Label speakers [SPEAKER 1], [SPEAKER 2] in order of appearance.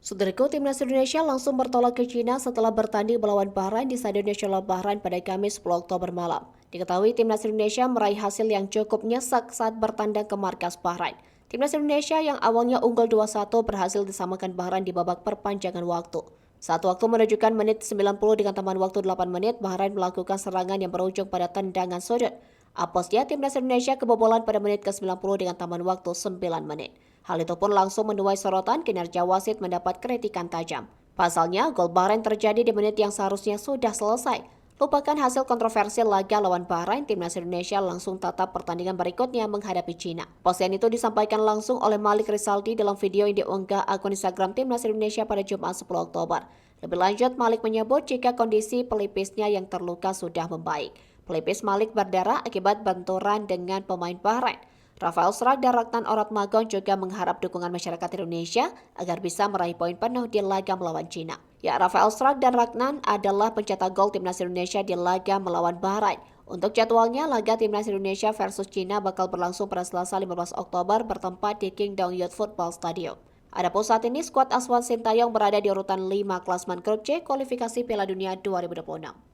[SPEAKER 1] Saudaraku, timnas Indonesia langsung bertolak ke China setelah bertanding melawan Bahrain di Stadion Nasional Bahrain pada Kamis 10 Oktober malam. Diketahui timnas Indonesia meraih hasil yang cukup nyesek saat bertandang ke markas Bahrain. Timnas Indonesia yang awalnya unggul 2-1 berhasil disamakan Bahrain di babak perpanjangan waktu. Saat waktu menunjukkan menit 90 dengan tambahan waktu 8 menit, Bahrain melakukan serangan yang berujung pada tendangan sudut. Apesnya, timnas Indonesia kebobolan pada menit ke-90 dengan tambahan waktu 9 menit. Hal itu pun langsung menuai sorotan kinerja wasit mendapat kritikan tajam. Pasalnya, gol Bahrain terjadi di menit yang seharusnya sudah selesai. Lupakan hasil kontroversial laga lawan Bahrain, timnas Indonesia langsung tatap pertandingan berikutnya menghadapi Cina. Postingan itu disampaikan langsung oleh Malik Rizaldi dalam video yang diunggah akun Instagram timnas Indonesia pada Jumat 10 Oktober. Lebih lanjut, Malik menyebut jika kondisi pelipisnya yang terluka sudah membaik. Pelipis Malik berdarah akibat benturan dengan pemain Bahrain. Rafael Struijk dan Ragnan Oratmagon juga mengharap dukungan masyarakat Indonesia agar bisa meraih poin penuh di laga melawan Cina. Ya, Rafael Struijk dan Ragnan adalah pencetak gol timnas Indonesia di laga melawan Bahrain. Untuk jadwalnya, laga timnas Indonesia versus Cina bakal berlangsung pada Selasa 15 Oktober bertempat di Kingdom Youth Football Stadium. Adapun saat ini skuad Aswan Sintayong berada di urutan 5 klasmen grup C kualifikasi Piala Dunia 2026.